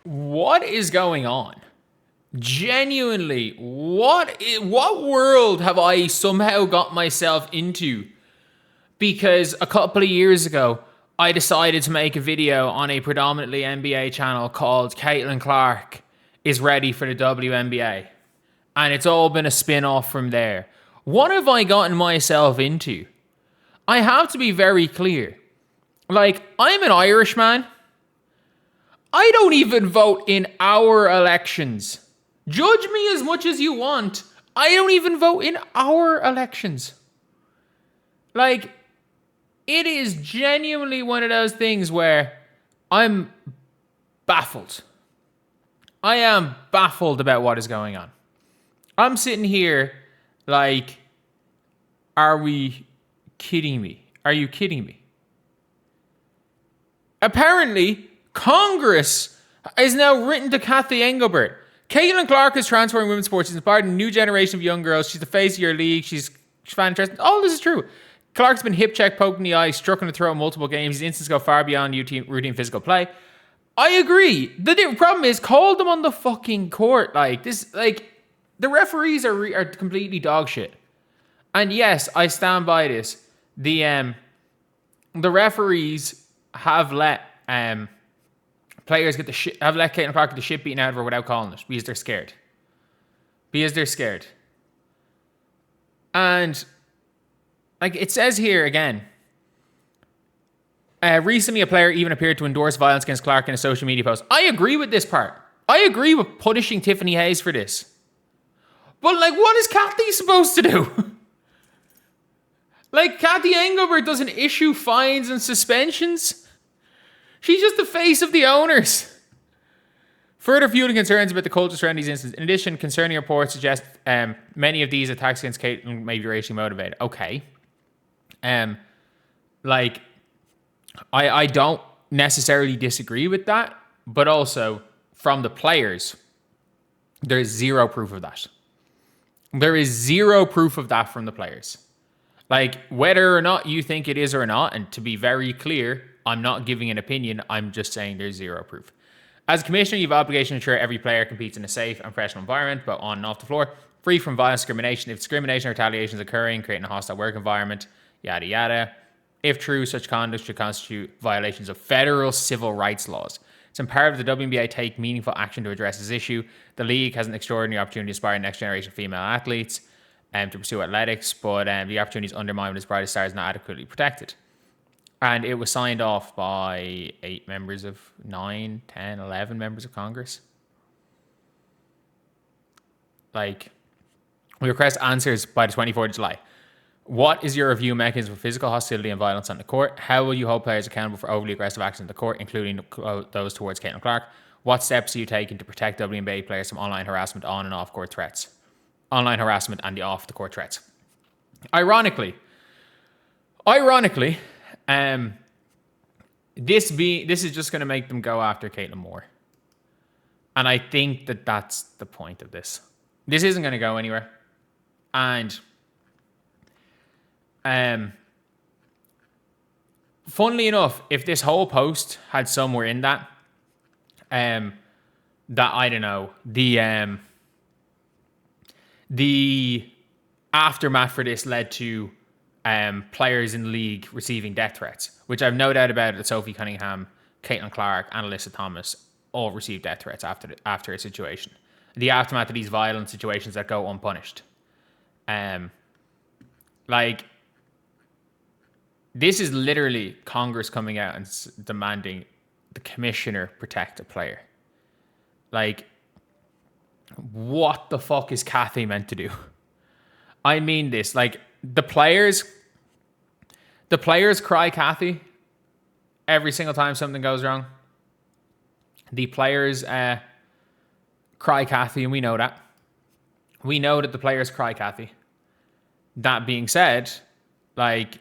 What is going on? Genuinely, what world have I somehow got myself into? Because a couple of years ago, I decided to make a video on a predominantly NBA channel called Caitlin Clark is ready for the WNBA. And it's all been a spin-off from there. What have I gotten myself into? I have to be very clear. Like, I'm an Irishman. I don't even vote in our elections. Judge me as much as you want. I don't even vote in our elections. Like, it is genuinely one of those things where I'm baffled. I am baffled about what is going on. I'm sitting here like, are we kidding me? Are you kidding me? Apparently, Congress is now written to Kathy Engelbert. Caitlin Clark is transferring women's sports. She's inspired a new generation of young girls. She's the face of your league. She's fantastic. All this is true. Clark's been hip checked, poked in the eye, struck in the throat in multiple games. His instincts go far beyond routine physical play. I agree. The problem is, call them on the fucking court. Like this, like the referees are completely dog shit. And yes, I stand by this. The referees have let players get have let Caitlin Clark get the shit beaten out of her without calling it because they're scared. And like it says here again, recently a player even appeared to endorse violence against Clark in a social media post. I agree with this part. I agree with punishing Tiffany Hayes for this. But like, what is Kathy supposed to do? Like, Kathy Engelbert doesn't issue fines and suspensions. She's just the face of the owners. Further fueling concerns about the culture surrounding these incidents. In addition, concerning reports suggest many of these attacks against Caitlin may be racially motivated. Okay. Like, I don't necessarily disagree with that, but also from the players, there's zero proof of that. There is zero proof of that from the players. Like, whether or not you think it is or not, and to be very clear, I'm not giving an opinion, I'm just saying there's zero proof. As a commissioner, you have an obligation to ensure every player competes in a safe and professional environment, both on and off the floor, free from violence and discrimination. If discrimination or retaliation is occurring, creating a hostile work environment, yada yada. If true, such conduct should constitute violations of federal civil rights laws. It's imperative the WNBA take meaningful action to address this issue. The league has an extraordinary opportunity to inspire the next generation of female athletes to pursue athletics, but the opportunity is undermined when its brightest stars not adequately protected. And it was signed off by 8 members of 9, 10, 11 members of Congress. Like, we request answers by the 24th of July. What is your review mechanism for physical hostility and violence on the court? How will you hold players accountable for overly aggressive actions on the court, including those towards Caitlin Clark? What steps are you taking to protect WNBA players from online harassment on and off court threats? Online harassment and the off the court threats. Ironically, this is just going to make them go after Caitlin more. And I think that that's the point of this. This isn't going to go anywhere. And funnily enough, if this whole post had somewhere in that, I don't know, the aftermath for this led to players in the league receiving death threats, which I've no doubt about that Sophie Cunningham, Caitlin Clark, and Alyssa Thomas all received death threats after a situation. The aftermath of these violent situations that go unpunished. Like, this is literally Congress coming out and demanding the commissioner protect a player. Like, what the fuck is Kathy meant to do? I mean this. Like, the players cry Kathy every single time something goes wrong. The players cry Kathy, and we know that. We know that the players cry Kathy. That being said, like,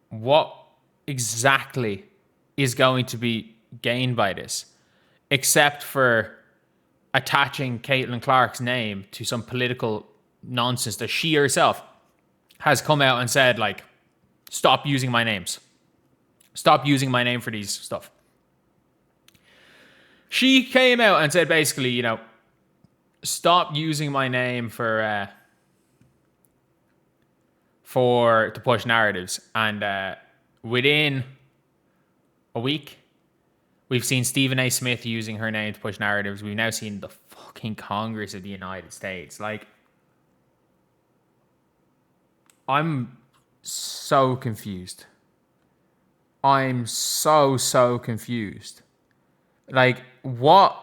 what exactly is going to be gained by this? Except for attaching Caitlin Clark's name to some political nonsense that she herself has come out and said, like, stop using my names. Stop using my name for these stuff. She came out and said basically, you know, stop using my name to push narratives. And within a week, we've seen Stephen A. Smith using her name to push narratives. We've now seen the fucking Congress of the United States. Like, I'm so confused. I'm so confused. Like, what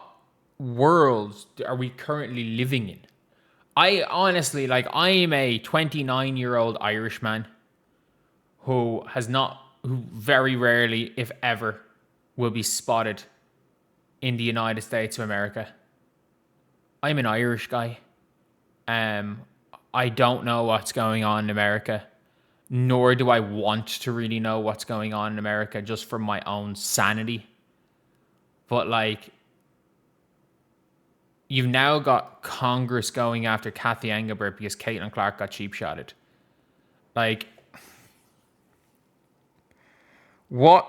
world are we currently living in? I honestly, like, I am a 29-year-old Irishman who very rarely, if ever, will be spotted in the United States of America. I'm an Irish guy. I don't know what's going on in America, nor do I want to really know what's going on in America just for my own sanity. But, like, you've now got Congress going after Kathy Engelbert because Caitlin Clark got cheap-shotted. Like, what?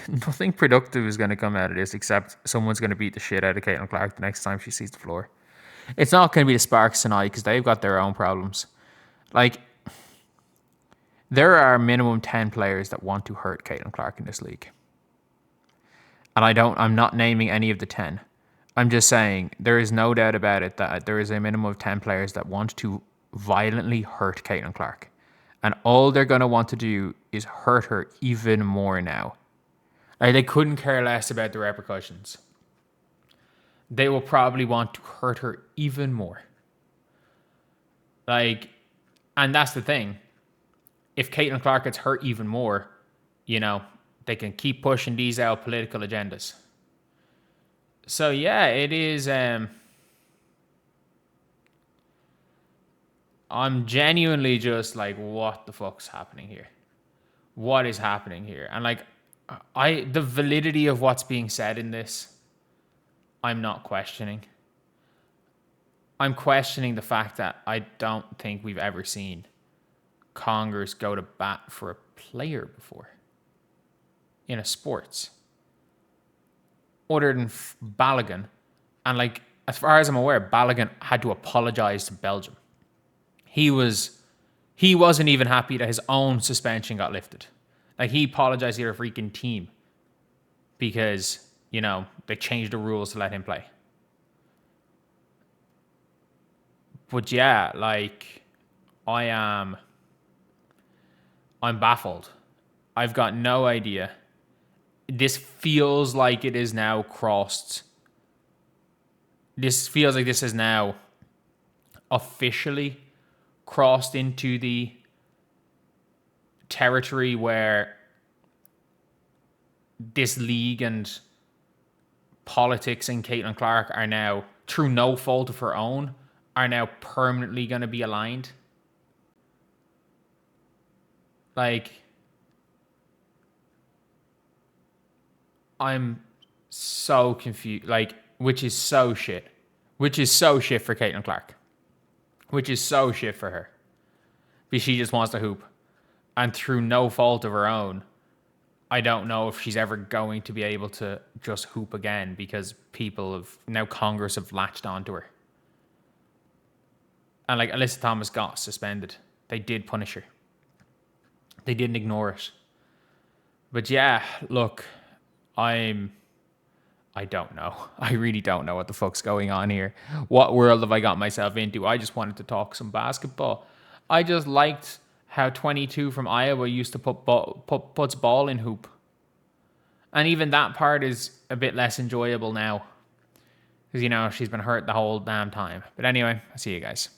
Nothing productive is going to come out of this except someone's going to beat the shit out of Caitlin Clark the next time she sees the floor. It's not going to be the Sparks tonight because they've got their own problems. Like, there are minimum 10 players that want to hurt Caitlin Clark in this league. And I'm not naming any of the 10. I'm just saying there is no doubt about it that there is a minimum of 10 players that want to violently hurt Caitlin Clark. And all they're going to want to do is hurt her even more now. Like, they couldn't care less about the repercussions. They will probably want to hurt her even more. Like, and that's the thing. If Caitlin Clark gets hurt even more, you know, they can keep pushing these out political agendas. So yeah, it is. I'm genuinely just like, what the fuck's happening here? What is happening here? And like, the validity of what's being said in this, I'm not questioning. I'm questioning the fact that I don't think we've ever seen Congress go to bat for a player before in a sports, other than Balogun. And like, as far as I'm aware, Balogun had to apologize to Belgium. He wasn't even happy that his own suspension got lifted. Like, he apologized to their freaking team because, you know, they changed the rules to let him play. But yeah, like, I'm baffled. I've got no idea. This feels like it is now crossed. This feels like this is now officially crossed into the territory where this league and politics and Caitlin Clark are now, through no fault of her own, are now permanently going to be aligned. Like, I'm so confused. Like, which is so shit. Which is so shit for Caitlin Clark. Which is so shit for her. Because she just wants to hoop. And through no fault of her own, I don't know if she's ever going to be able to just hoop again because Congress have latched onto her. And like, Alyssa Thomas got suspended. They did punish her. They didn't ignore it. But yeah, look, I don't know. I really don't know what the fuck's going on here. What world have I got myself into? I just wanted to talk some basketball. I just liked how 22 from Iowa used to puts ball in hoop. And even that part is a bit less enjoyable now. Because, you know, she's been hurt the whole damn time. But anyway, I'll see you guys.